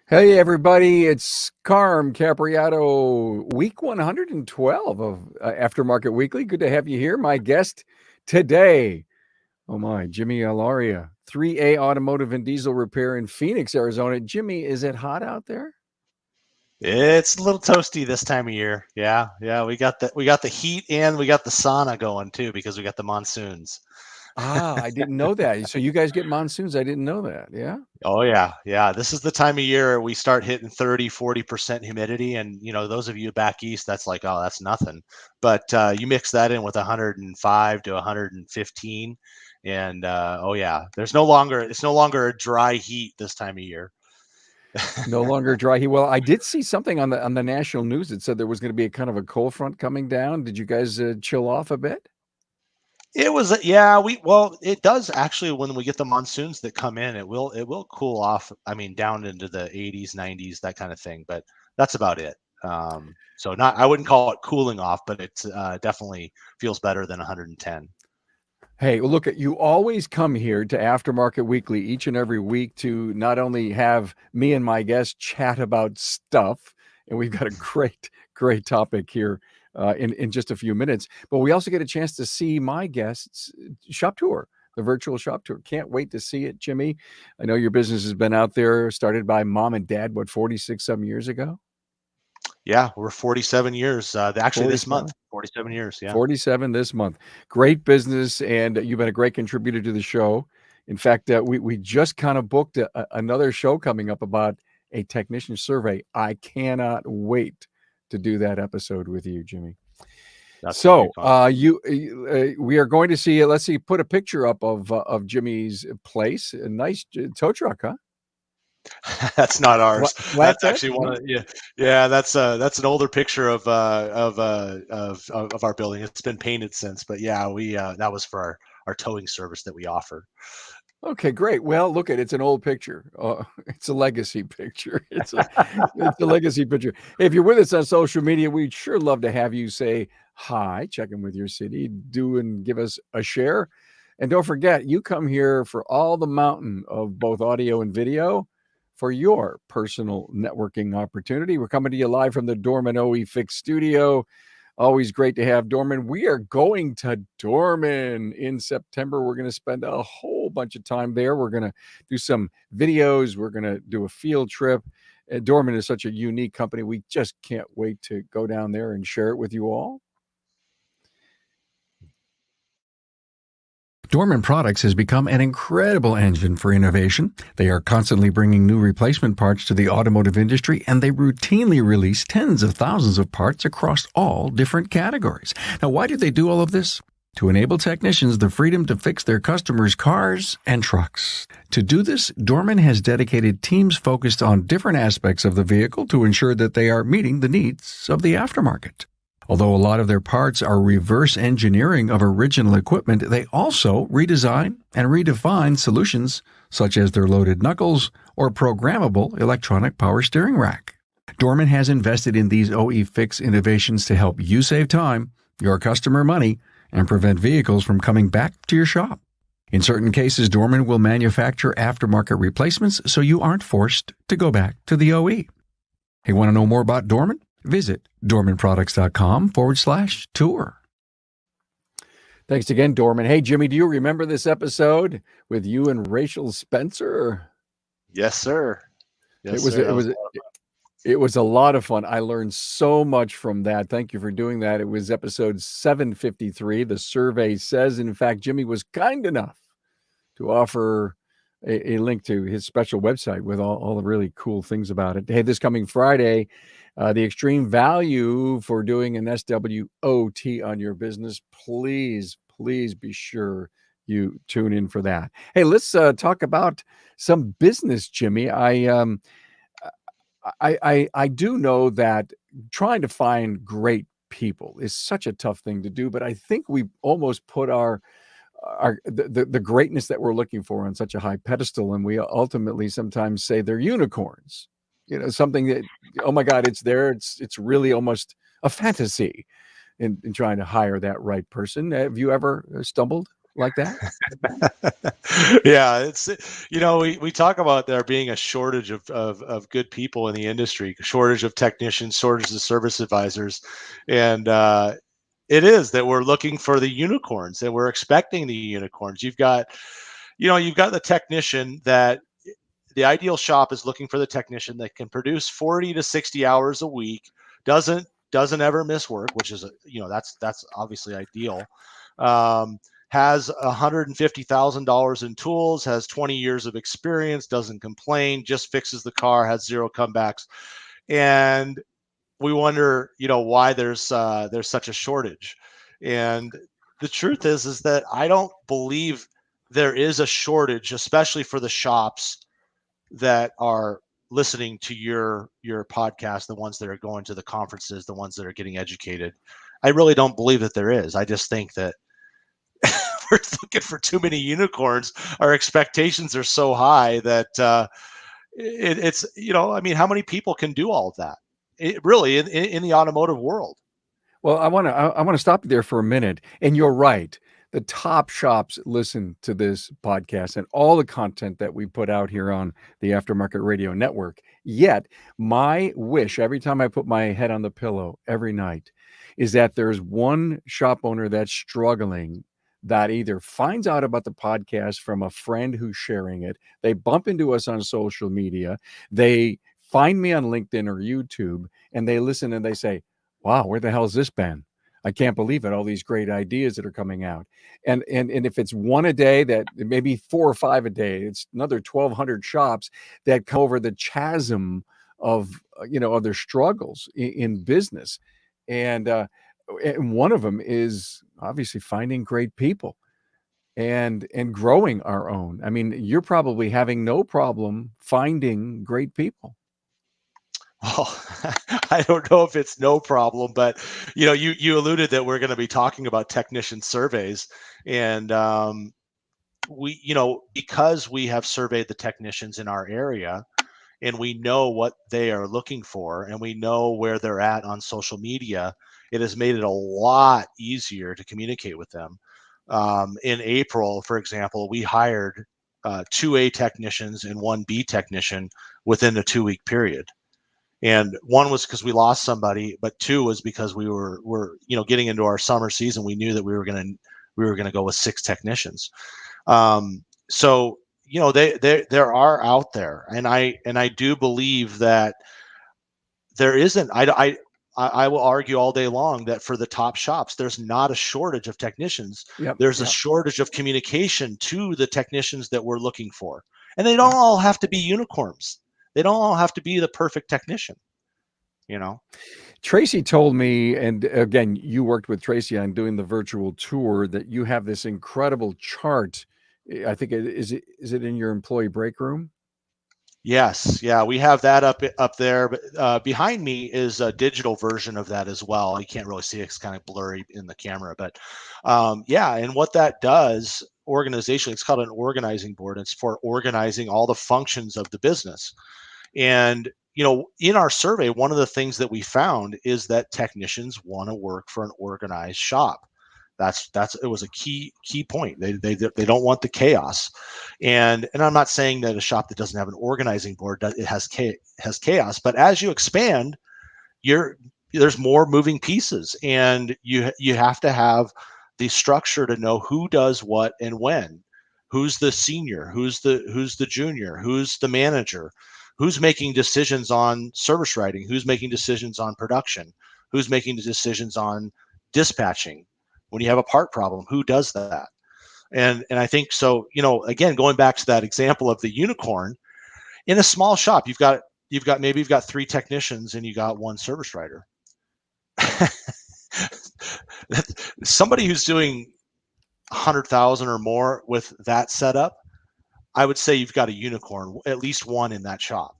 Hey everybody, it's Carm Capriato, week 112 of Aftermarket Weekly. Good to have you here. My guest today, oh my, Jimmy Alaria, 3A Automotive and Diesel Repair in Phoenix, Arizona. Jimmy, is it hot out there? It's a little toasty this time of year. Yeah. We got the heat and we got the sauna going too because we got the monsoons. Ah, I didn't know that. So you guys get monsoons? I didn't know that. Yeah. Oh yeah. This is the time of year we start hitting 30-40% humidity, and those of you back east, that's like, oh, that's nothing. But you mix that in with 105 to 115, and oh yeah, it's no longer a dry heat this time of year. No longer dry heat. Well, I did see something on the national news that said there was going to be a kind of a cold front coming down. Did you guys chill off a bit? It was yeah, well, it does actually when we get the monsoons that come in, it will cool off. I mean, down into the 80s, 90s, that kind of thing, but that's about it. So not I wouldn't call it cooling off, but it's definitely feels better than 110. Hey, well, look, you always come here to Aftermarket Weekly each and every week to not only have me and my guests chat about stuff, and we've got a great topic here in just a few minutes, but we also get a chance to see my guests' shop tour, the virtual shop tour. Can't wait to see it, Jimmy. I know your business has been out there, started by mom and dad, what, 46 some years ago? Yeah, we're 47 years. Actually, this month, 47? 47 years. Yeah. 47 this month. Great business, and you've been a great contributor to the show. In fact, we just kind of booked another show coming up about a technician survey. I cannot wait to do that episode with you, Jimmy. That's gonna be So, fun. we are going to see. Let's see. Put a picture up of Jimmy's place. A nice tow truck, huh? That's not ours. That's Flatbed? actually one No. of yeah. That's an older picture of our building. It's been painted since, but yeah, we that was for our towing service that we offer. Okay, great. Well, look at it's an old picture. It's a legacy picture. It's a legacy picture. If you're with us on social media, we'd sure love to have you say hi, check in with your city, do and give us a share. And don't forget, you come here for all the mountain of both audio and video for your personal networking opportunity. We're coming to you live from the Dorman OE Fix studio. Always great to have Dorman. We are going to Dorman in September. We're going to spend a whole bunch of time there. We're going to do some videos. We're going to do a field trip. Dorman is such a unique company. We just can't wait to go down there and share it with you all. Dorman Products has become an incredible engine for innovation. They are constantly bringing new replacement parts to the automotive industry, and they routinely release tens of thousands of parts across all different categories. Now, why do they do all of this? To enable technicians the freedom to fix their customers' cars and trucks. To do this, Dorman has dedicated teams focused on different aspects of the vehicle to ensure that they are meeting the needs of the aftermarket. Although a lot of their parts are reverse engineering of original equipment, they also redesign and redefine solutions such as their loaded knuckles or programmable electronic power steering rack. Dorman has invested in these OE Fix innovations to help you save time, your customer money, and prevent vehicles from coming back to your shop. In certain cases, Dorman will manufacture aftermarket replacements so you aren't forced to go back to the OE. Hey, want to know more about Dorman? Visit dormanproducts.com/tour. Thanks again, Dorman. Hey, Jimmy, do you remember this episode with you and Rachel Spencer? Yes, sir. It Yes, was sir. it That was was it was a lot of fun. I learned so much from that. Thank you for doing that. It was episode 753. The survey says, in fact, Jimmy was kind enough to offer a link to his special website with all the really cool things about it. Hey, this coming Friday, the extreme value for doing an SWOT on your business. Please be sure you tune in for that. Hey, let's talk about some business, Jimmy. I do know that trying to find great people is such a tough thing to do, but I think we almost put the greatness that we're looking for on such a high pedestal, and we ultimately sometimes say they're unicorns. Something that, oh my God, it's there. It's really almost a fantasy in trying to hire that right person. Have you ever stumbled like that? Yeah, it's we talk about there being a shortage of good people in the industry, shortage of technicians, shortage of service advisors, and it is that we're looking for the unicorns and we're expecting the unicorns. You've got the technician that the ideal shop is looking for the technician that can produce 40 to 60 hours a week, doesn't ever miss work, which is that's obviously ideal. Um, has $150,000 in tools, has 20 years of experience, doesn't complain, just fixes the car, has zero comebacks, and we wonder, why there's such a shortage. And the truth is that I don't believe there is a shortage, especially for the shops that are listening to your podcast, the ones that are going to the conferences, the ones that are getting educated. I really don't believe that there is. I just think that we're looking for too many unicorns. Our expectations are so high that it's I mean, how many people can do all of that? It really in the automotive world. Well, I want to stop you there for a minute. And you're right. The top shops listen to this podcast and all the content that we put out here on the Aftermarket Radio Network. Yet, my wish every time I put my head on the pillow every night is that there's one shop owner that's struggling that either finds out about the podcast from a friend who's sharing it, they bump into us on social media, they find me on LinkedIn or YouTube, and they listen and they say, wow, where the hell has this been? I can't believe it. All these great ideas that are coming out. And if it's one a day, that maybe 4 or 5 a day, it's another 1,200 shops that come over the chasm of, of their struggles in business. And one of them is obviously finding great people and growing our own. I mean, you're probably having no problem finding great people. Well, I don't know if it's no problem, but you alluded that we're going to be talking about technician surveys, and we, because we have surveyed the technicians in our area, and we know what they are looking for, and we know where they're at on social media. It has made it a lot easier to communicate with them. In April, for example, we hired 2A technicians and 1B technician within a 2-week period. And one was because we lost somebody, but two was because we're getting into our summer season. We knew that we were gonna go with 6 technicians. So there are out there, and I do believe that there isn't. I will argue all day long that for the top shops, there's not a shortage of technicians. Yep. There's a Yep. shortage of communication to the technicians that we're looking for, and they don't all have to be unicorns. They don't all have to be the perfect technician. You know. Tracy told me, and again, you worked with Tracy on doing the virtual tour, that you have this incredible chart. I think is it in your employee break room? Yes, yeah, we have that up there. But behind me is a digital version of that as well. You can't really see it; it's kind of blurry in the camera, but yeah. And what that does organizationally, it's called an organizing board. It's for organizing all the functions of the business. And in our survey, one of the things that we found is that technicians want to work for an organized shop. That's it was a key point. They don't want the chaos, and I'm not saying that a shop that doesn't have an organizing board it has chaos, but as you expand, there's more moving pieces, and you have to have the structure to know who does what and when, who's the senior, who's the junior, who's the manager, who's making decisions on service writing, who's making decisions on production, who's making the decisions on dispatching. When you have a part problem, who does that? And I think so. Again, going back to that example of the unicorn, in a small shop, you've got 3 technicians and you got 1 service writer. Somebody who's doing 100,000 or more with that setup, I would say you've got a unicorn, at least 1 in that shop,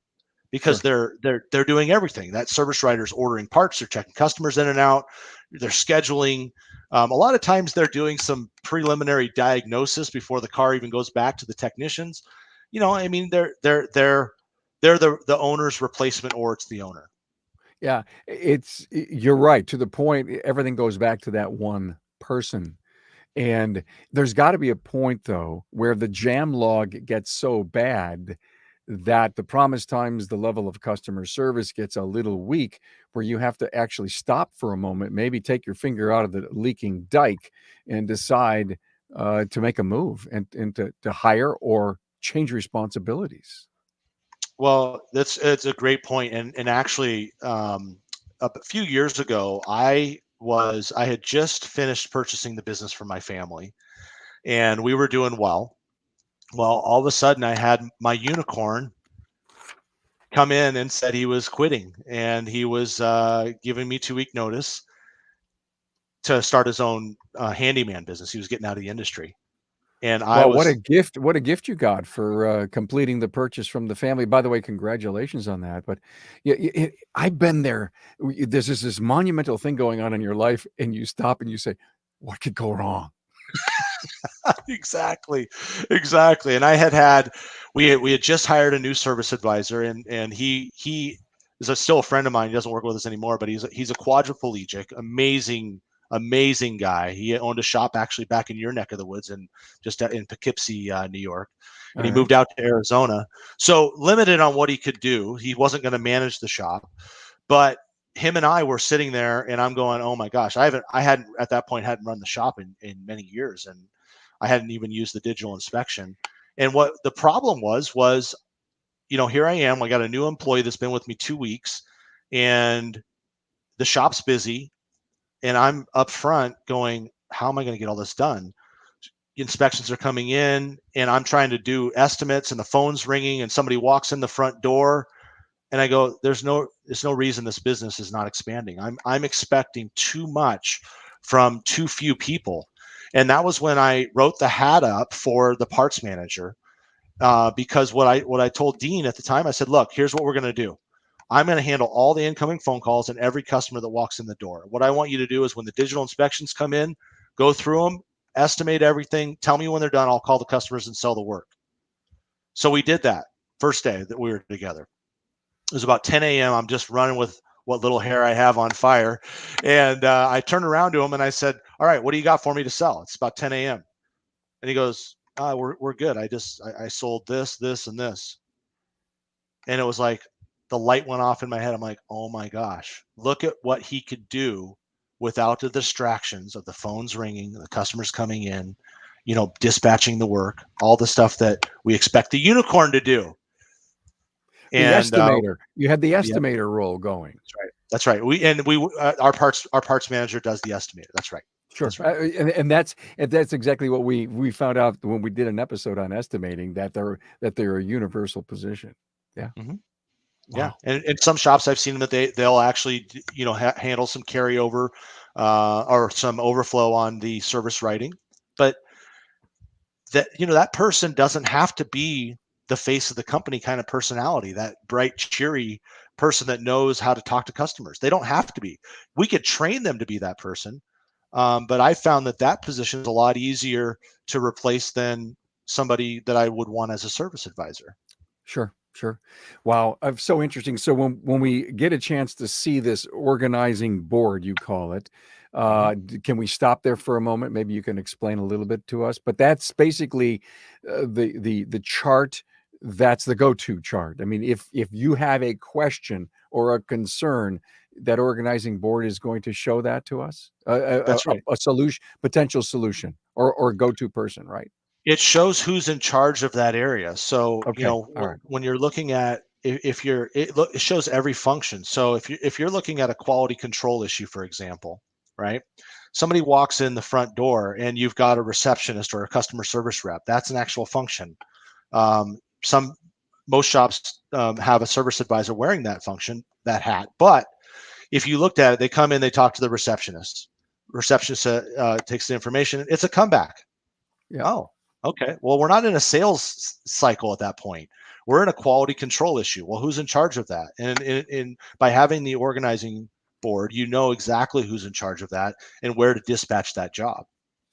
because Sure. they're doing everything. That service writer's ordering parts, they're checking customers in and out, they're scheduling. A lot of times they're doing some preliminary diagnosis before the car even goes back to the technicians. I mean, they're the owner's replacement, or it's the owner. Yeah, you're right. To the point, everything goes back to that one person. And there's got to be a point, though, where the jam log gets so bad that the promised times, the level of customer service gets a little weak, where you have to actually stop for a moment, maybe take your finger out of the leaking dike and decide to make a move and to hire or change responsibilities. Well, it's a great point, and actually, a few years ago, I had just finished purchasing the business for my family, and we were doing well. Well, all of a sudden, I had my unicorn come in and said he was quitting, and he was giving me 2-week notice to start his own handyman business. He was getting out of the industry, and I Well, what a was gift! What a gift you got for completing the purchase from the family. By the way, congratulations on that. But yeah, I've been there. There's this monumental thing going on in your life, and you stop and you say, "What could go wrong?" exactly, exactly. And we had just hired a new service advisor, and he is still a friend of mine. He doesn't work with us anymore, but he's a quadriplegic, amazing guy. He owned a shop actually back in your neck of the woods, and just in Poughkeepsie, New York, and All he right. moved out to Arizona. So limited on what he could do, he wasn't going to manage the shop, but him and I were sitting there, and I'm going, oh my gosh, I hadn't at that point hadn't run the shop in many years, and I hadn't even used the digital inspection. And what the problem was, here I am. I got a new employee that's been with me 2 weeks, and the shop's busy, and I'm up front going, how am I going to get all this done? Inspections are coming in, and I'm trying to do estimates, and the phone's ringing, and somebody walks in the front door, and I go, there's no reason this business is not expanding. I'm expecting too much from too few people. And that was when I wrote the hat up for the parts manager, because what I told Dean at the time, I said, look, here's what we're going to do. I'm going to handle all the incoming phone calls and every customer that walks in the door. What I want you to do is when the digital inspections come in, go through them, estimate everything, tell me when they're done. I'll call the customers and sell the work. So we did that first day that we were together. It was about 10 a.m. I'm just running with what little hair I have on fire. And I turned around to him and I said, all right, what do you got for me to sell? It's about 10 a.m. And he goes, we're good. I sold this, and this. And it was like the light went off in my head. I'm like, oh my gosh, look at what he could do without the distractions of the phones ringing, the customers coming in, dispatching the work, all the stuff that we expect the unicorn to do. The And estimator. You had the yeah, estimator role going. that's right. That's right. Our parts manager does the estimator. That's right. Sure, That's right. and that's exactly what we found out when we did an episode on estimating that they're a universal position. Yeah. hmm Yeah, Wow. and some shops I've seen them that they'll actually handle some carryover or some overflow on the service writing, but that person doesn't have to be the face of the company kind of personality, that bright, cheery person that knows how to talk to customers. They don't have to be. We could train them to be that person, but I found that position is a lot easier to replace than somebody that I would want as a service advisor. Sure, sure. Wow, so interesting. So when we get a chance to see this organizing board, you call it, Mhm. can we stop there for a moment? Maybe you can explain a little bit to us. But that's basically the chart. That's the go-to chart. I mean, if you have a question or a concern, that organizing board is going to show that to us, That's right. a solution, potential solution, or go-to person, right? It shows who's in charge of that area. So, Okay, all right. when you're looking at if you're it shows every function. So if you're looking at a quality control issue, for example, right? Somebody walks in the front door and you've got a receptionist or a customer service rep. That's an actual function. Some Most shops have a service advisor wearing that function, that hat. But if you looked at it, they come in, they talk to the receptionist. Receptionist takes the information. It's a comeback. Yeah. Oh, okay. Well, we're not in a sales cycle at that point. We're in a quality control issue. Well, who's in charge of that? And by having the organizing board, you know exactly who's in charge of that and where to dispatch that job.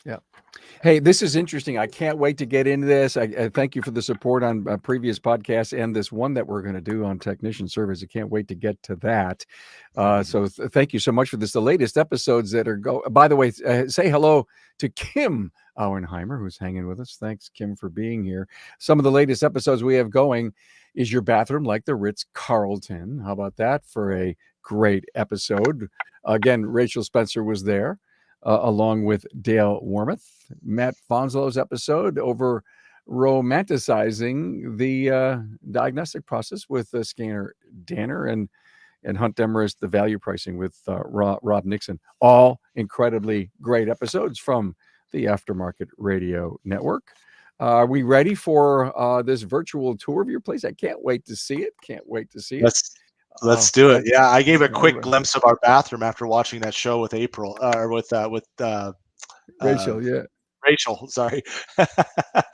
Yeah. Hey, this is interesting. I can't wait to get into this. I thank you for the support on previous podcasts and this one that we're going to do on technician service. I can't wait to get to that. Thank you so much for this. The latest episodes that are by the way, say hello to Kim Auenheimer, who's hanging with us. Thanks, Kim, for being here. Some of the latest episodes we have going is Your Bathroom Like the Ritz-Carlton. How about that for a great episode? Again, Rachel Spencer was there. Along with Dale Warmouth, Matt Fonslow's episode over romanticizing the diagnostic process with Scanner Danner and Hunt Demarest, the value pricing with Rob Nixon. All incredibly great episodes from the Aftermarket Radio Network. Are we ready for this virtual tour of your place? I can't wait to see it. Can't wait to see it. Let's do it. Yeah, I gave a quick glimpse of our bathroom after watching that show with April, or with Rachel. Yeah, Rachel. Sorry,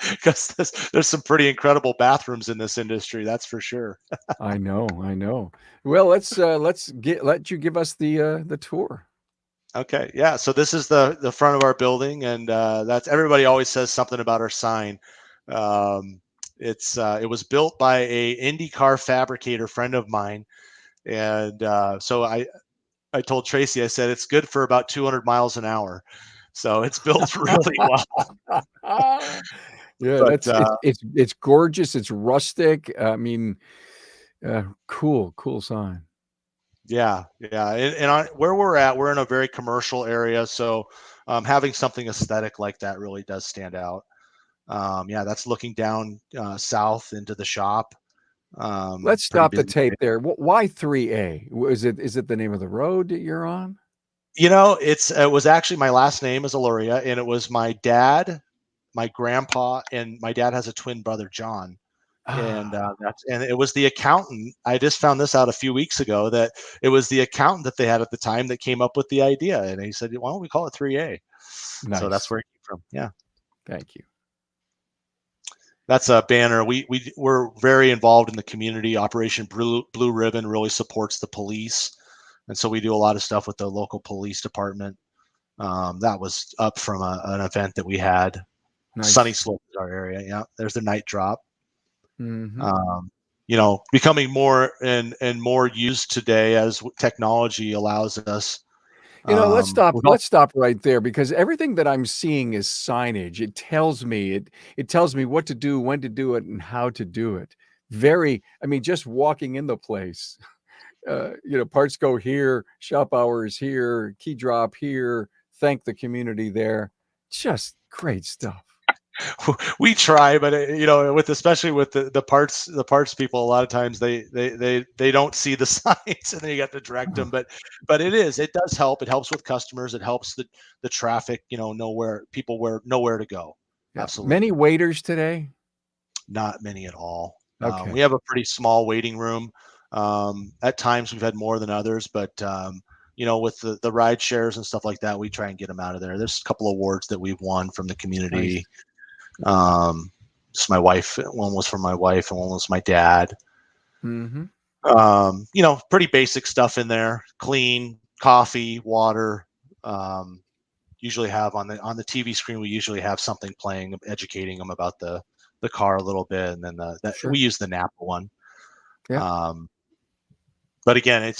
because there's some pretty incredible bathrooms in this industry. That's for sure. I know. Well, let you give us the tour. Okay. Yeah. So this is the front of our building, and that's everybody always says something about our sign. It was built by a IndyCar fabricator friend of mine. And so I told Tracy, I said, it's good for about 200 miles an hour. So it's built really well. Yeah, but, it's gorgeous. It's rustic. I mean, cool sign. Yeah. And where we're at, we're in a very commercial area. So having something aesthetic like that really does stand out. That's looking down south into the shop. Let's stop the tape there. Why 3A? Is it the name of the road that you're on? It was actually my last name is Aloria, and it was my dad, my grandpa, and my dad has a twin brother, John. And it was the accountant. I just found this out a few weeks ago that it was the accountant that they had at the time that came up with the idea. And he said, why don't we call it 3A? Nice. So that's where it came from. Yeah. Thank you. That's a banner. We're very involved in the community. Operation Blue Ribbon really supports the police. And so we do a lot of stuff with the local police department. That was up from an event that we had. Nice. Sunny Slope is our area. Yeah. There's the night drop. Mm-hmm. Becoming more and more used today as technology allows us. Let's stop right there, because everything that I'm seeing is signage. It tells me what to do, when to do it, and how to do it. Just walking in the place, parts go here, shop hours here, key drop here, thank the community there. Just great stuff. We try, but especially with the parts people, a lot of times they don't see the signs, and then you got to direct them. But it does help. It helps with customers. It helps the traffic. Know where to go. Yeah. Absolutely. Many waiters today? Not many at all. Okay. We have a pretty small waiting room. At times we've had more than others, but with the ride shares and stuff like that, we try and get them out of there. There's a couple awards that we've won from the community. Nice. Just my wife. One was for my wife, and one was my dad. Mm-hmm. Pretty basic stuff in there. Clean coffee, water. Usually have on the TV screen. We usually have something playing, educating them about the car a little bit, and then sure. We use the Napa one. Yeah. But again,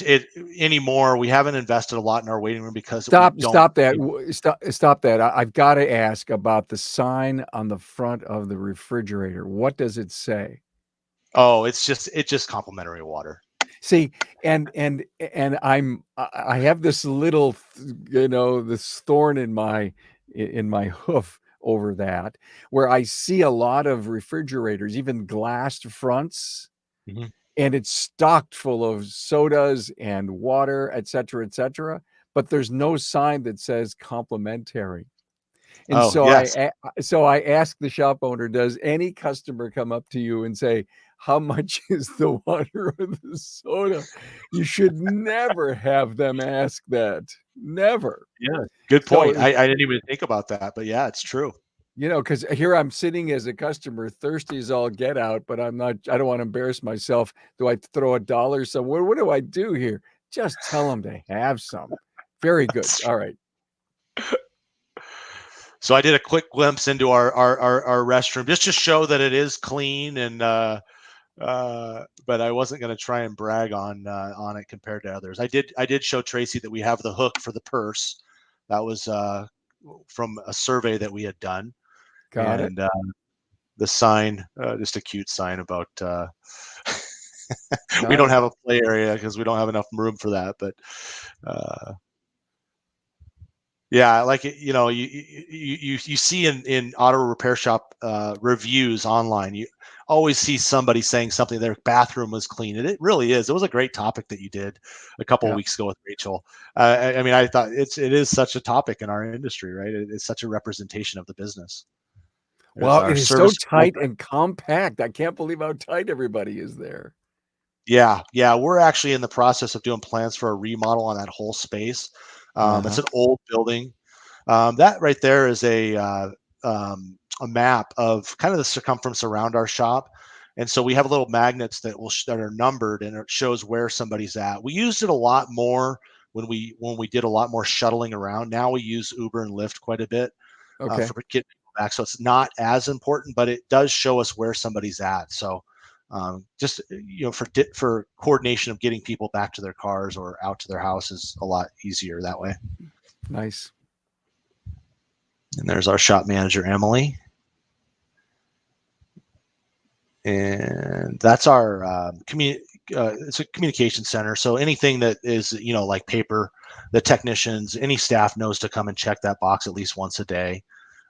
anymore. We haven't invested a lot in our waiting room because stop that. I've got to ask about the sign on the front of the refrigerator. What does it say? Oh, it's just complimentary water. See, and I have this little, this thorn in my hoof over that, where I see a lot of refrigerators, even glassed fronts. Mm-hmm. And it's stocked full of sodas and water, et cetera, but there's no sign that says complimentary. And yes. So I asked the shop owner, does any customer come up to you and say, how much is the water or the soda? You should never have them ask that. Never. Yeah, good point. I didn't even think about that, but yeah, it's true. Because here I'm sitting as a customer, thirsty as all get out, but I don't want to embarrass myself. Do I throw $1 somewhere? What do I do here? Just tell them to have some. Very good. All right. So I did a quick glimpse into our restroom just to show that it is clean, and but I wasn't going to try and brag on it compared to others. I did show Tracy that we have the hook for the purse. That was from a survey that we had done, Got it. and the sign, just a cute sign about we don't Nice. have a play area because we don't have enough room for that, but. Yeah, like you see in auto repair shop reviews online, you always see somebody saying something their bathroom was clean, and it really is. It was a great topic that you did a couple of Yeah. weeks ago with Rachel. I mean, I thought it is such a topic in our industry, right? It's such a representation of the business. There's Well, our it is so service. tight and compact. I can't believe how tight everybody is there. Yeah, we're actually in the process of doing plans for a remodel on that whole space. It's Uh-huh. an old building. That right there is a map of kind of the circumference around our shop, and so we have little magnets that are numbered, and it shows where somebody's at. We used it a lot more when we did a lot more shuttling around. Now we use Uber and Lyft quite a bit Okay. for getting people back, so it's not as important, but it does show us where somebody's at. So just for coordination of getting people back to their cars or out to their house is a lot easier that way. Nice. And there's our shop manager, Emily. And that's our it's a communication center. So anything that is, like paper, the technicians, any staff knows to come and check that box at least once a day.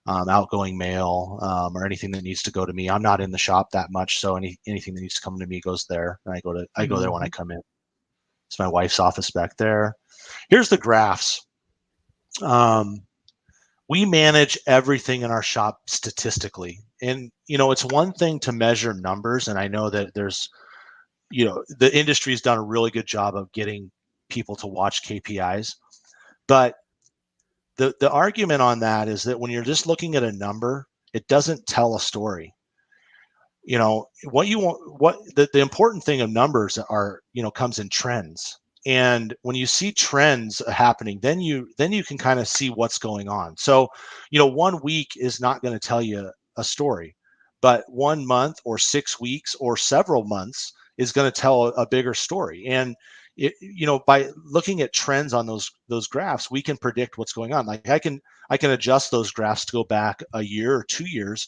Outgoing mail or anything that needs to go to me. I'm not in the shop that much, so anything that needs to come to me goes there, and I go there when I Mhm. come in. It's my wife's office back there. Here's the graphs. Um, we manage everything in our shop statistically, and it's one thing to measure numbers, and I know that there's the industry's done a really good job of getting people to watch KPIs, but the argument on that is that when you're just looking at a number, it doesn't tell a story. What you want, the important thing of numbers are, comes in trends. And when you see trends happening, then you can kind of see what's going on. So 1 week is not going to tell you a story, but 1 month or 6 weeks or several months is going to tell a bigger story. And by looking at trends on those graphs, we can predict what's going on. Like I can adjust those graphs to go back a year or 2 years.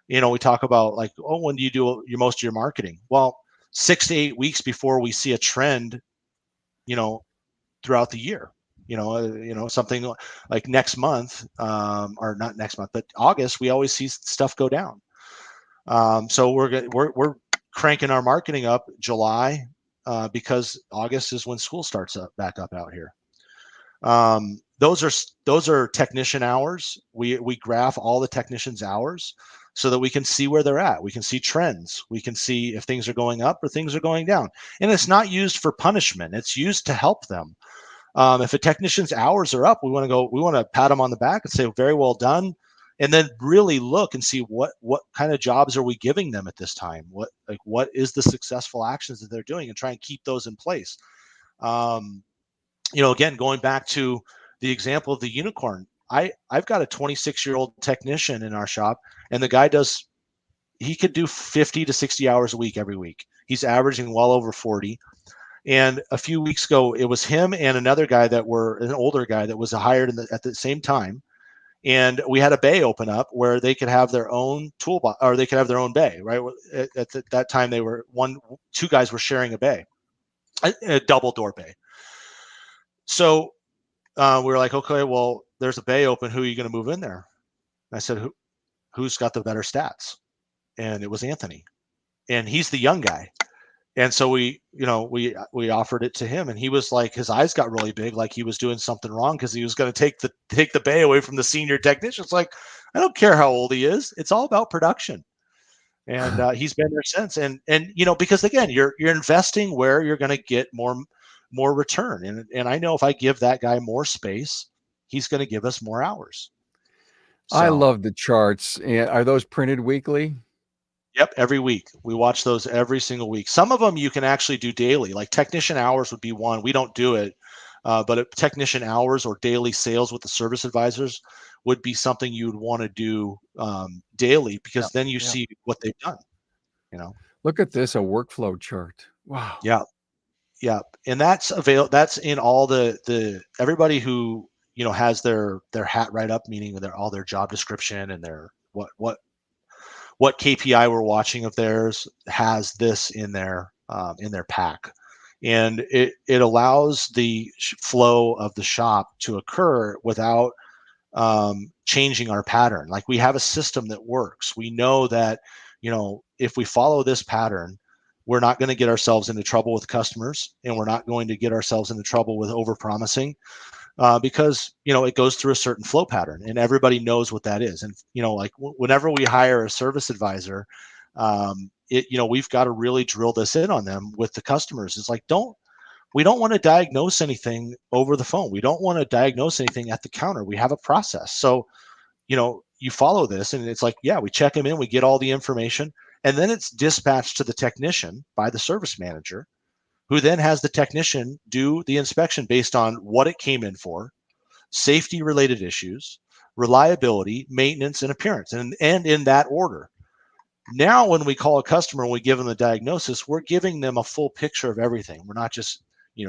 We talk about like, oh, when do you do most of your marketing? Well, 6 to 8 weeks before we see a trend, you know, throughout the year. Something like next month, or not next month, but August, we always see stuff go down. So we're cranking our marketing up July, because August is when school starts back up out here. Those are technician hours. We graph all the technicians' hours so that we can see where they're at. We can see trends. We can see if things are going up or things are going down. And it's not used for punishment. It's used to help them. If a technician's hours are up, we want to pat them on the back and say, very well done. And then really look and see what kind of jobs are we giving them at this time? What is the successful actions that they're doing, and try and keep those in place. Um, again, going back to the example of the unicorn, I've got a 26-year-old technician in our shop, and the guy he could do 50 to 60 hours a week every week. He's averaging well over 40. And a few weeks ago, it was him and another guy an older guy that was hired at the same time. And we had a bay open up where they could have their own toolbox, or they could have their own bay, right? At that time, two guys were sharing a bay, a double door bay. So we were like, okay, well, there's a bay open. Who are you going to move in there? And I said, who's got the better stats? And it was Anthony, and he's the young guy. And so we offered it to him, and he was like, his eyes got really big, like he was doing something wrong because he was going to take the bay away from the senior technician. It's like, I don't care how old he is. It's all about production. And he's been there since. And because again, you're investing where you're going to get more return. And I know if I give that guy more space, he's going to give us more hours. I So, love the charts. Are those printed weekly? yep, every week. We watch those every single week. Some of them you can actually do daily. Like technician hours would be one. We don't do it. But technician hours or daily sales with the service advisors would be something you would want to do daily, Yeah. because then you Yeah. see what they've done. You know. Look at this, a workflow chart. Wow. Yeah. Yeah, and that's in all the everybody who has their hat right up, meaning all their job description and their what KPI we're watching of theirs has this in their pack, and it allows the flow of the shop to occur without changing our pattern. Like, we have a system that works. We know that if we follow this pattern, we're not going to get ourselves into trouble with customers, and we're not going to get ourselves into trouble with over promising, because it goes through a certain flow pattern, and everybody knows what that is. And like whenever we hire a service advisor, we've got to really drill this in on them with the customers. It's like, we don't want to diagnose anything over the phone. We don't want to diagnose anything at the counter. We have a process. So you follow this, and it's like, yeah, we check them in, we get all the information, and then it's dispatched to the technician by the service manager, who then has the technician do the inspection based on what it came in for, safety related issues, reliability, maintenance, and appearance, and in that order. Now, when we call a customer and we give them the diagnosis, we're giving them a full picture of everything. We're not just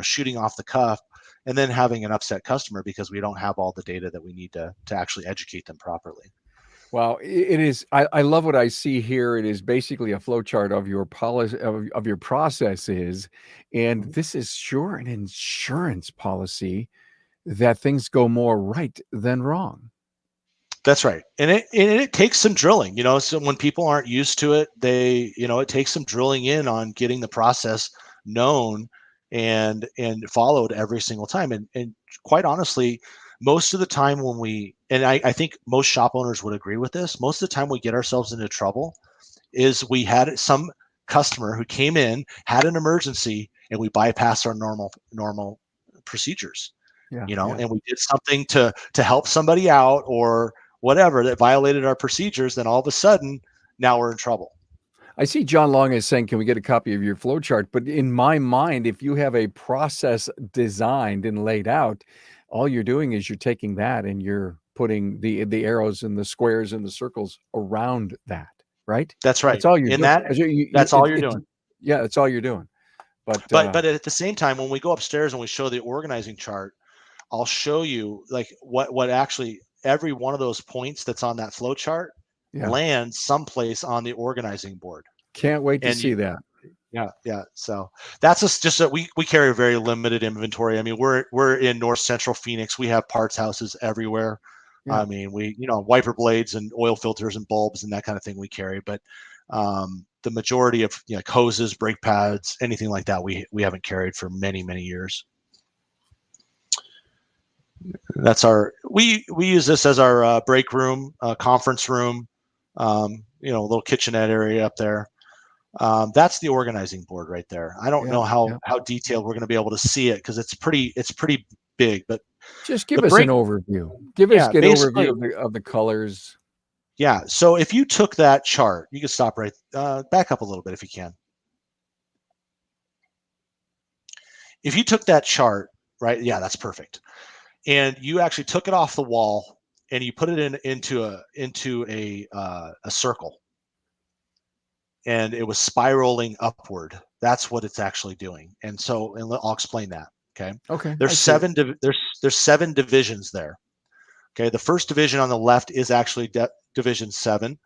shooting off the cuff and then having an upset customer because we don't have all the data that we need to actually educate them properly. Well, it is. I love what I see here. It is basically a flow chart of your policy of your processes, and this is sure an insurance policy that things go more right than wrong. That's right. And it takes some drilling, so when people aren't used to it, it takes some drilling in on getting the process known and followed every single time. And quite honestly, most of the time I think most shop owners would agree with this, most of the time we get ourselves into trouble is we had some customer who came in, had an emergency, and we bypassed our normal procedures, Yeah, and we did something to help somebody out or whatever that violated our procedures. Then all of a sudden, now we're in trouble. I see John Long is saying, "Can we get a copy of your flow chart?" But in my mind, if you have a process designed and laid out, all you're doing is you're taking that and you're putting the arrows and the squares and the circles around that, right? That's right. That's all you're In doing. that, that's all you're It's doing. yeah, that's all you're doing. But But at the same time, when we go upstairs and we show the organizing chart, I'll show you like what actually every one of those points that's on that flow chart yeah, lands someplace on the organizing board. can't wait to And see that. yeah. So that's just that we carry a very limited inventory. I mean, we're in North Central Phoenix. We have parts houses everywhere. Yeah. I mean, we wiper blades and oil filters and bulbs and that kind of thing we carry, but the majority of like hoses, brake pads, anything like that, we haven't carried for many years. That's we use this as our break room, conference room, a little kitchenette area up there. That's the organizing board right there. I don't Yeah, know yeah. how detailed we're going to be able to see it because it's pretty big. But Just the give us an break, overview. Give us yeah, an overview basically, of the colors. yeah. So if you took that chart, you could stop right, back up a little bit if you can. If you took that chart, right, yeah, that's perfect. And you actually took it off the wall and you put it into a circle, and it was spiraling upward. That's what it's actually doing. And I'll explain that. Okay. Okay, I There's see it. there's 7 divisions there. Okay. The first division on the left is actually division 7.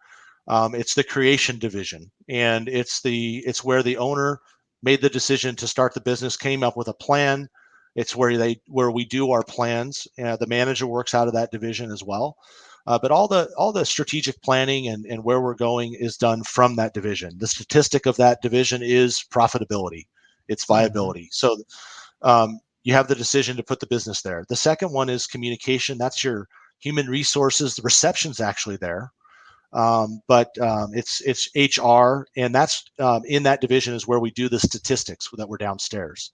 It's the creation division, and it's where the owner made the decision to start the business, came up with a plan. It's where we do our plans. The manager works out of that division as well. But all the strategic planning and where we're going is done from that division. The statistic of that division is profitability, it's viability. So you have the decision to put the business there. The second one is communication. That's your human resources. The reception's actually there. But it's HR, and that's in that division is where we do the statistics that we're downstairs.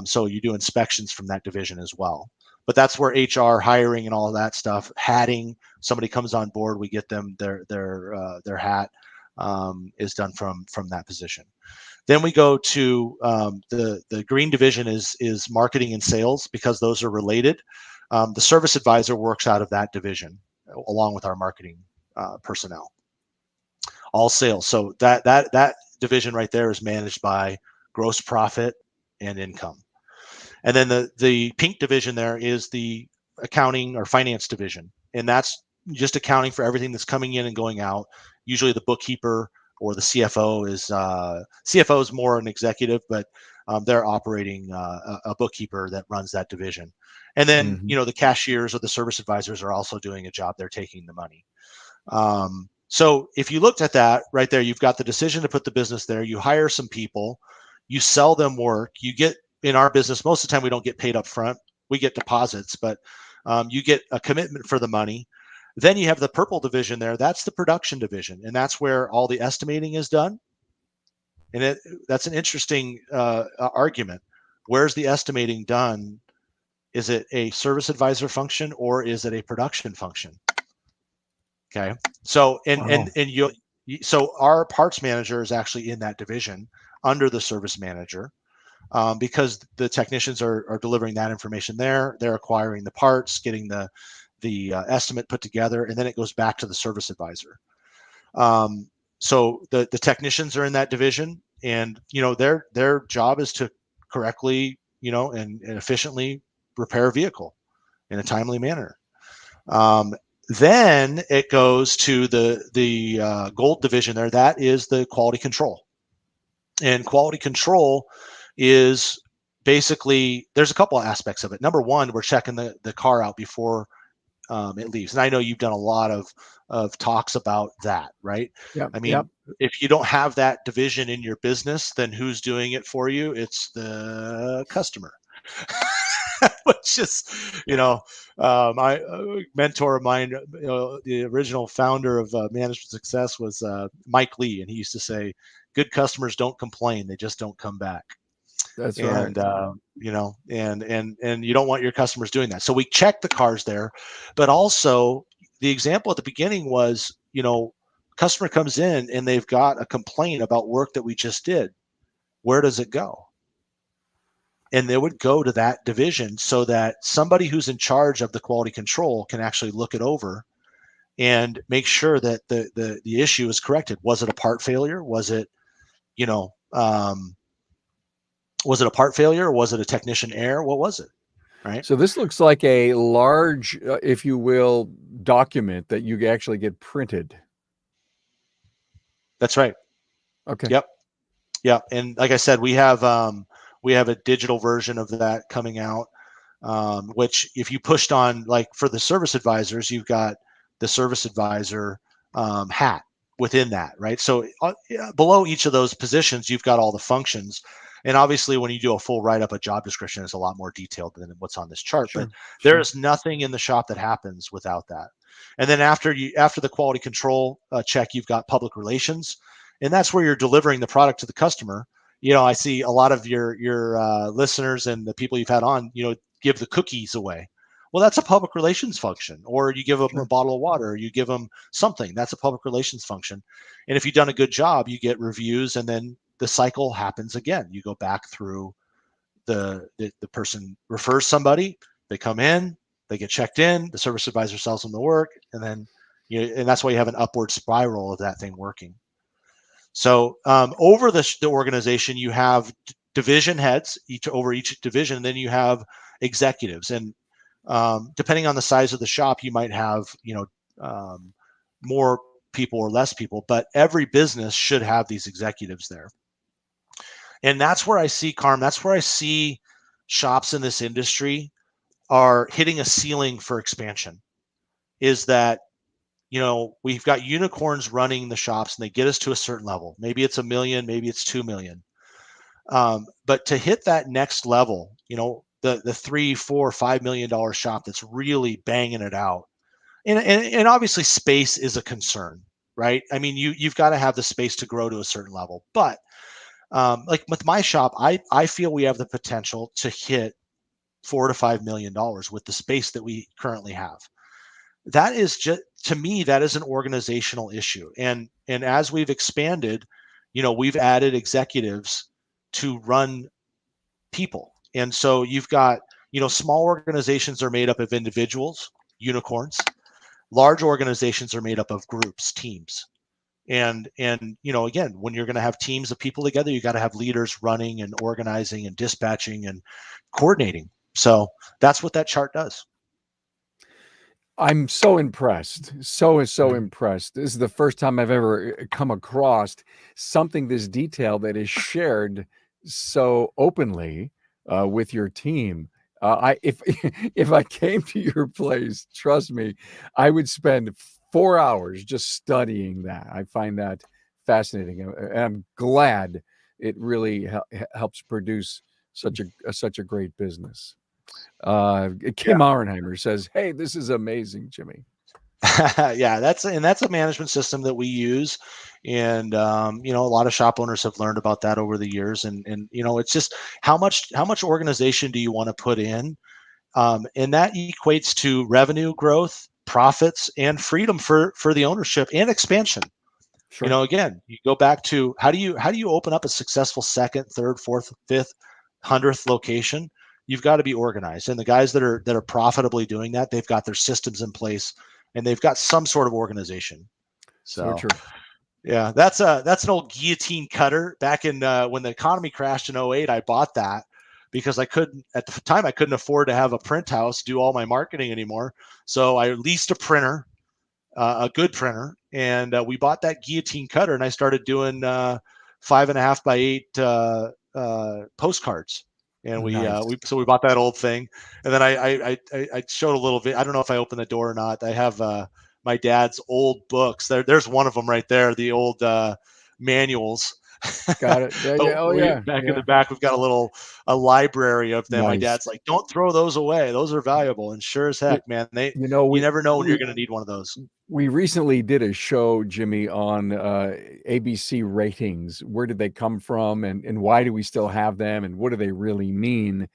So you do inspections from that division as well. But that's where HR, hiring, and all of that stuff. Hatting. Somebody comes on board, we get them their hat is done from that position. Then we go to the green division is marketing and sales, because those are related. The service advisor works out of that division along with our marketing personnel. All sales. So that division right there is managed by gross profit and income. And then the pink division there is the accounting or finance division, and that's just accounting for everything that's coming in and going out. Usually the bookkeeper or the CFO is more an executive, but they're operating a bookkeeper that runs that division. And then the cashiers or the service advisors are also doing a job. They're taking the money. So if you looked at that right there, you've got the decision to put the business there. You hire some people, you sell them work. You get, in our business, most of the time we don't get paid up front. We get deposits, but you get a commitment for the money. Then you have the purple division there. That's the production division, and that's where all the estimating is done. And that's an interesting argument. Where's the estimating done? Is it a service advisor function or is it a production function? Okay. So so our parts manager is actually in that division under the service manager, because the technicians are delivering that information there. They're acquiring the parts, getting the estimate put together, and then it goes back to the service advisor. So the technicians are in that division, and their job is to correctly and efficiently repair a vehicle in a timely manner. Then it goes to the gold division there. That is the quality control. And quality control is basically, there's a couple of aspects of it. Number one, we're checking the car out before it leaves. And I know you've done a lot of talks about that, right? Yep. I mean, if you don't have that division in your business, then who's doing it for you? It's the customer. Which is, a mentor of mine, the original founder of Management Success was Mike Lee, and he used to say, "Good customers don't complain; they just don't come back." That's And right. and you don't want your customers doing that. So we check the cars there, but also the example at the beginning was, customer comes in and they've got a complaint about work that we just did. Where does it go? And they would go to that division so that somebody who's in charge of the quality control can actually look it over and make sure that the issue is corrected. Was it a part failure? Was it, was it a part failure? Or was it a technician error? What was it? Right. So this looks like a large, if you will, document that you actually get printed. That's right. Okay. Yep. Yeah. And like I said, we have a digital version of that coming out, which if you pushed on, like for the service advisors, you've got the service advisor hat within that, right? So below each of those positions, you've got all the functions. And obviously, when you do a full write-up, a job description is a lot more detailed than what's on this chart. Sure. But there is nothing in the shop that happens without that. And then after the quality control check, you've got public relations, and that's where you're delivering the product to the customer. I see a lot of your listeners and the people you've had on, give the cookies away. Well, that's a public relations function. Or you give them a bottle of water, or you give them something. That's a public relations function. And if you've done a good job, you get reviews, and then the cycle happens again. You go back through the person refers somebody, they come in, they get checked in, the service advisor sells them the work, and then and that's why you have an upward spiral of that thing working. So over the organization, you have division heads over each division, and then you have executives. And depending on the size of the shop, you might have more people or less people, but every business should have these executives there. And that's where I see, Carm, that's where I see shops in this industry are hitting a ceiling for expansion, is that we've got unicorns running the shops and they get us to a certain level. Maybe it's $1 million, maybe it's 2 million. But to hit that next level, the $3, $4, $5 million shop that's really banging it out. And obviously space is a concern, right? I mean, you've got to have the space to grow to a certain level. But like with my shop, I feel we have the potential to hit $4 to $5 million with the space that we currently have. That is just, to me, that is an organizational issue. And as we've expanded, we've added executives to run people. And so you've got, small organizations are made up of individuals, unicorns. Large organizations are made up of groups, teams. And again, when you're going to have teams of people together, you got to have leaders running and organizing and dispatching and coordinating. So that's what that chart does. I'm so impressed. So impressed. This is the first time I've ever come across something this detailed that is shared so openly with your team. If I came to your place, trust me, I would spend 4 hours just studying that. I find that fascinating, and I'm glad it really helps produce such a great business. Kim Aurenheimer says, "Hey, this is amazing, Jimmy." Yeah, that's a management system that we use, and a lot of shop owners have learned about that over the years. And it's just how much organization do you want to put in, and that equates to revenue growth, profits, and freedom for the ownership and expansion. Sure. Again, you go back to how do you open up a successful second, third, fourth, fifth, 100th location? You've got to be organized, and the guys that are profitably doing that, they've got their systems in place, and they've got some sort of organization. So So true. yeah, that's an old guillotine cutter. Back in when the economy crashed in 08, I bought that because at the time I couldn't afford to have a print house do all my marketing anymore. So I leased a printer, a good printer, and we bought that guillotine cutter, and I started doing 5.5 by 8 postcards. And Nice. we bought that old thing, and then I showed a little bit. I don't know if I opened the door or not. I have my dad's old books. There's one of them right there. The old manuals. Got it. Yeah, But yeah. Oh, yeah. back in Yeah. the back, we've got a library of them. My Nice. dad's like, "Don't throw those away. Those are valuable." And sure as heck, man, You know, you we never know when you're we going to need one of those. we recently did a show, Jimmy, on ABC ratings. Where did they come from, and why do we still have them, and what do they really mean?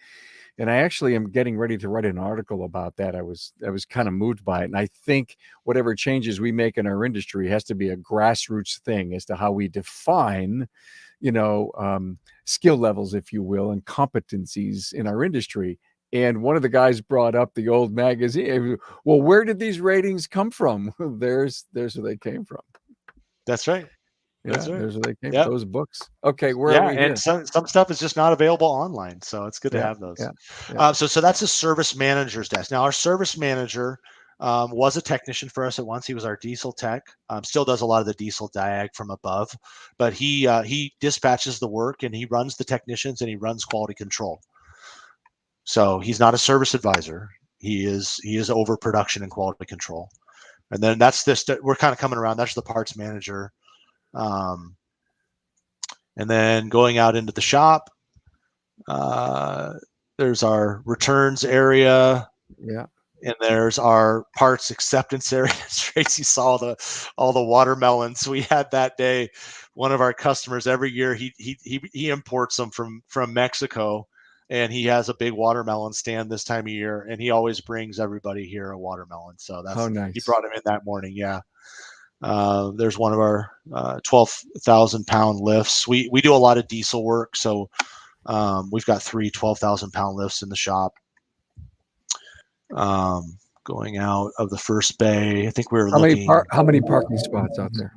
And I actually am getting ready to write an article about that. I was kind of moved by it, and I think whatever changes we make in our industry has to be a grassroots thing as to how we define, skill levels, if you will, and competencies in our industry. And one of the guys brought up the old magazine. Well, where did these ratings come from? There's where they came from. That's right. Yeah, That's right. there's where they came. Yep. Those books. Okay, where are Yeah, we and here? some stuff is just not available online, so it's good to Yeah, have those. yeah, yeah. So that's a service manager's desk. Now, our service manager was a technician for us at once. He was our diesel tech. Still does a lot of the diesel diag from above, but he dispatches the work, and he runs the technicians, and he runs quality control. So he's not a service advisor. He is over production and quality control. And then that's this. We're kind of coming around. That's the parts manager. Um, and then going out into the shop, there's our returns area. Yeah. And there's our parts acceptance area. Tracy saw all the watermelons we had that day. One of our customers, every year he imports them from Mexico, and he has a big watermelon stand this time of year, and he always brings everybody here a watermelon. So How he nice. brought him in that morning. Yeah. There's one of our 12,000-pound lifts. We do a lot of diesel work, so we've got 3 12,000-pound lifts in the shop. Going out of the first bay, I think we were looking. How many parking spots out there?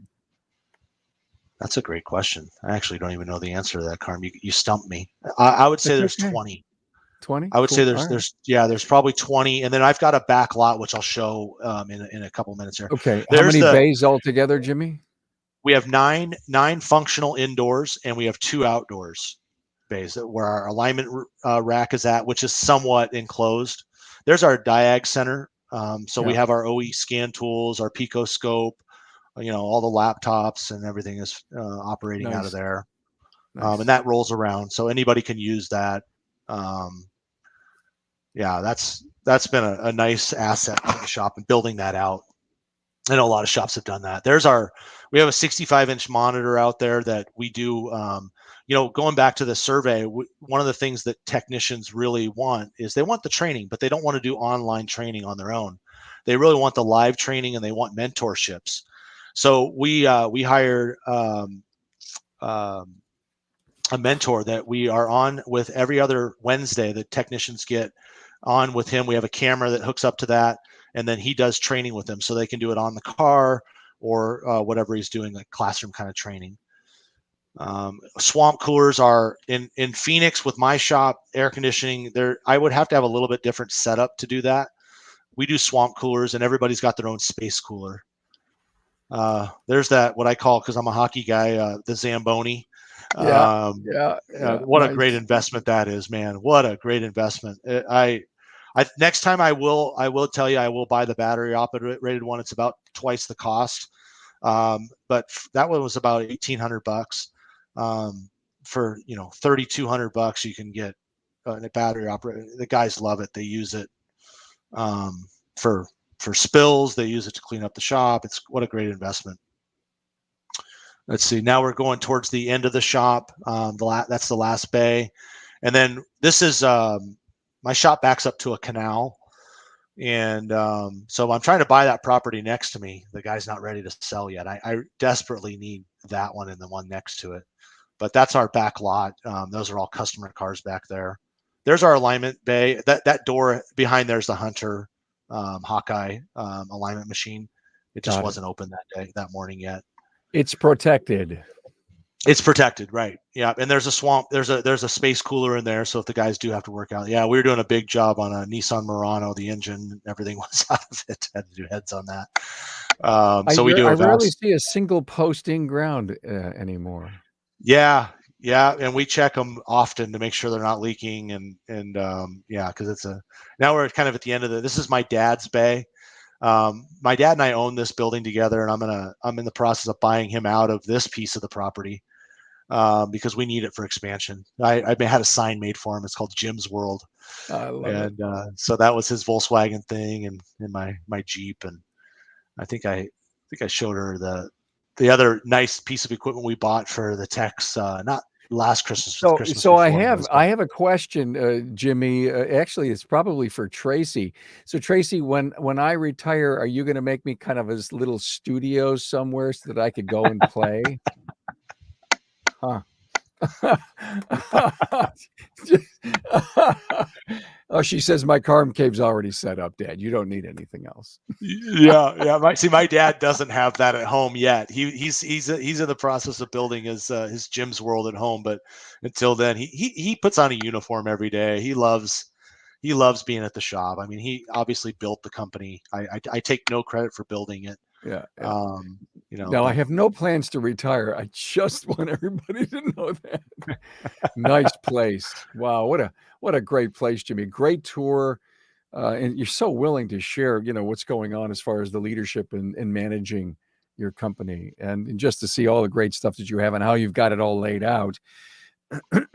That's a great question. I actually don't even know the answer to that, Carm. You stumped me. I would say It's there's okay. 20. 20? I would say Cool. All right. there's probably 20, and then I've got a back lot which I'll show in a couple minutes here. Okay. How There's many bays altogether, Jimmy? We have nine functional indoors, and we have 2 outdoors bays where our alignment rack is at, which is somewhat enclosed. There's our diag center. So we Yeah. have our OE scan tools, our Pico scope, all the laptops and everything is operating out of Nice. there. Nice. And that rolls around, so anybody can use that. Yeah, that's been a nice asset for the shop, and building that out. I know a lot of shops have done that. We have a 65-inch monitor out there that we do. Going back to the survey, one of the things that technicians really want is they want the training, but they don't want to do online training on their own. They really want the live training, and they want mentorships. So we hired a mentor that we are on with every other Wednesday. The technicians get on with him. We have a camera that hooks up to that, and then he does training with them so they can do it on the car or whatever he's doing, like classroom kind of training. Swamp coolers are in Phoenix with my shop air conditioning. There, I would have to have a little bit different setup to do that. We do swamp coolers, and everybody's got their own space cooler. There's that, what I call, because I'm a hockey guy, the Zamboni. Yeah, What a great nice. investment that is, man. What a great investment. Next time I will tell you, I will buy the battery operated one. It's about twice the cost. But that one was about $1,800. For 3,200 you can get a battery operated. The guys love it. They use it for spills. They use it to clean up the shop. It's what a great investment. Let's see. Now we're going towards the end of the shop. That's the last bay, and then this is my shop backs up to a canal, and so I'm trying to buy that property next to me. The guy's not ready to sell yet. I desperately need that one and the one next to it, but that's our back lot. Those are all customer cars back there. There's our alignment bay. That door behind there's the Hunter Hawkeye alignment machine. It just wasn't open that morning yet. It's protected. It's protected, right? Yeah, and there's a swamp. There's a space cooler in there, so if the guys do have to work out, yeah, we were doing a big job on a Nissan Murano. The engine, everything was out of it. Had to do heads on that. So we do. I rarely see a single posting ground anymore. Yeah, and we check them often to make sure they're not leaking, and yeah, because now we're kind of at the end of this is my dad's bay. My dad and I own this building together, and I'm in the process of buying him out of this piece of the property because we need it for expansion. I had a sign made for him. It's called Jim's World. I love it. So that was his Volkswagen thing, and my Jeep, and I think I showed her the other nice piece of equipment we bought for the techs, not last Christmas. So I have a question, Jimmy. Actually, it's probably for Tracy. So Tracy, when I retire, are you going to make me kind of a little studio somewhere so that I could go and play? Huh. Oh, she says my carb cave's already set up, Dad. You don't need anything else. Yeah. My dad doesn't have that at home yet. He's in the process of building his Jim's World at home, but until then, he puts on a uniform every day. He loves being at the shop. I mean, he obviously built the company. I take no credit for building it. Yeah. Now I have no plans to retire. I just want everybody to know that. Nice place. Wow, what a great place, Jimmy. Great tour, and you're so willing to share, what's going on as far as the leadership and managing your company, and just to see all the great stuff that you have and how you've got it all laid out.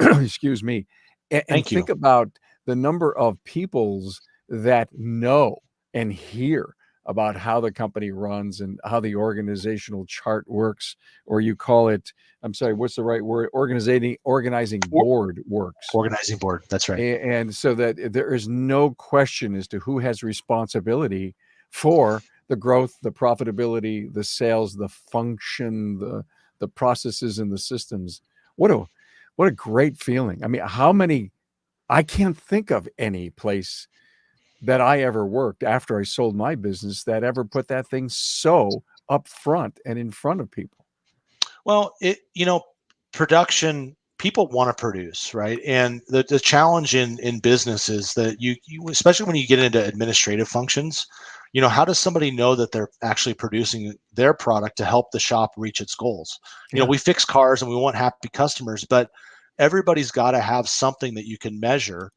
Excuse me, and think about the number of peoples that know and hear about how the company runs and how the organizational chart works, or you call it, I'm sorry, what's the right word? Organizing board works. Organizing board, that's right. And so that there is no question as to who has responsibility for the growth, the profitability, the sales, the function, the processes and the systems. What a great feeling. I mean, I can't think of any place that I ever worked after I sold my business that ever put that thing so up front and in front of people. Well, production, people want to produce, right? And the challenge in business is that you especially when you get into administrative functions, how does somebody know that they're actually producing their product to help the shop reach its goals? We fix cars and we want happy customers, but everybody's got to have something that you can measure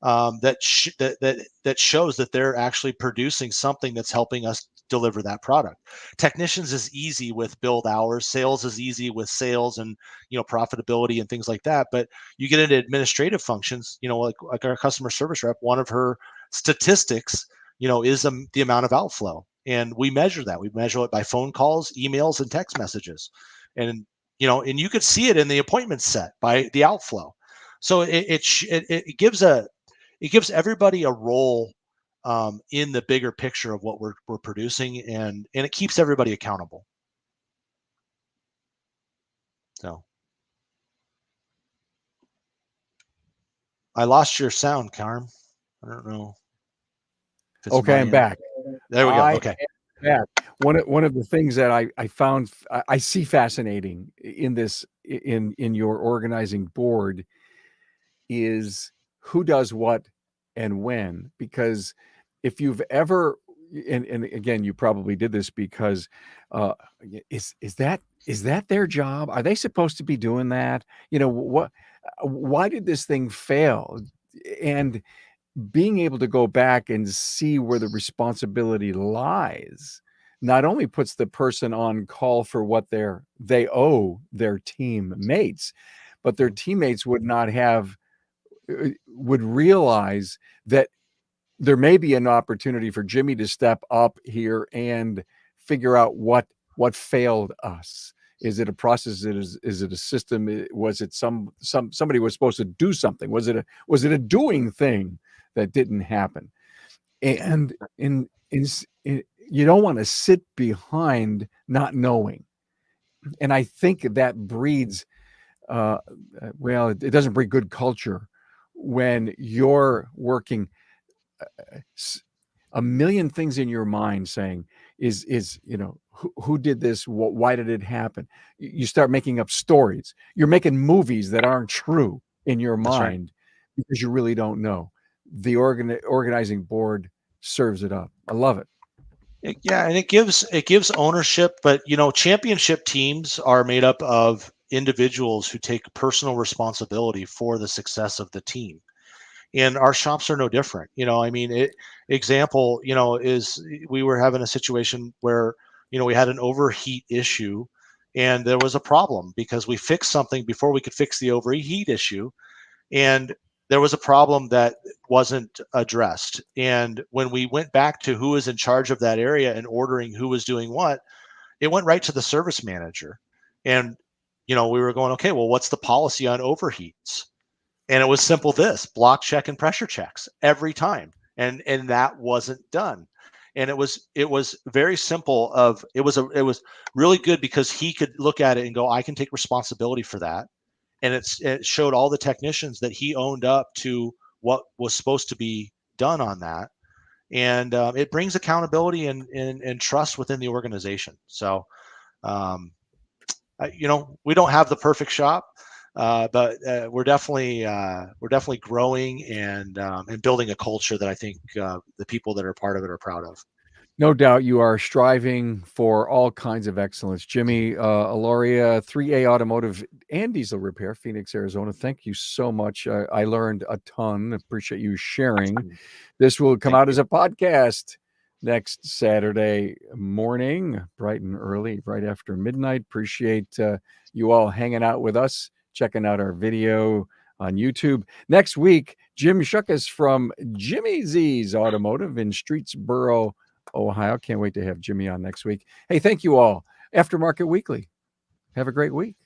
that shows that they're actually producing something that's helping us deliver that product. Technicians is easy with build hours. Sales is easy with sales and profitability and things like that. But you get into administrative functions, like our customer service rep. One of her statistics, is the amount of outflow, and we measure that. We measure it by phone calls, emails, and text messages, and you could see it in the appointment set by the outflow. So it gives everybody a role in the bigger picture of what we're producing, and it keeps everybody accountable. So I lost your sound, Carm. I don't know if it's Okay, my I'm end. back. There we go. I Okay. am back. One of the things that I found I see fascinating in this in your organizing board is who does what and when. Because if you've ever, and again, you probably did this because uh, is that their job? Are they supposed to be doing that? You know what? Why did this thing fail? And being able to go back and see where the responsibility lies not only puts the person on call for what they owe their teammates, but their teammates would not have would realize that there may be an opportunity for Jimmy to step up here and figure out what failed us. Is it a process? Is it a system? Was it somebody was supposed to do something? Was it a doing thing that didn't happen? And you don't want to sit behind not knowing. And I think that breeds uh, well, it doesn't breed good culture when you're working a million things in your mind saying is who did this, why did it happen. You start making up stories, you're making movies that aren't true in your That's right. mind because you really don't know. The organizing board serves it up. I love it. Yeah, and it gives ownership, but championship teams are made up of individuals who take personal responsibility for the success of the team. And our shops are no different. I mean, example, is we were having a situation where, we had an overheat issue and there was a problem because we fixed something before we could fix the overheat issue. And there was a problem that wasn't addressed. And when we went back to who was in charge of that area and ordering who was doing what, it went right to the service manager. And, we were going, okay, well, what's the policy on overheats? And it was simple: this block check and pressure checks every time. And that wasn't done. And it was very simple. It was really good because he could look at it and go, I can take responsibility for that. And it showed all the technicians that he owned up to what was supposed to be done on that. And it brings accountability and trust within the organization. So um, we don't have the perfect shop, but we're definitely growing and building a culture that I think the people that are part of it are proud of. No doubt you are striving for all kinds of excellence. Jimmy Aloria, 3A Automotive and Diesel Repair, Phoenix, Arizona. Thank you so much. I learned a ton. Appreciate you sharing. This will come Thank out you. as a podcast next Saturday morning, bright and early, right after midnight. Appreciate you all hanging out with us, checking out our video on YouTube. Next week, Jim Shuckus from Jimmy Z's Automotive in Streetsboro, Ohio. Can't wait to have Jimmy on next week. Hey, thank you all. Aftermarket Weekly. Have a great week.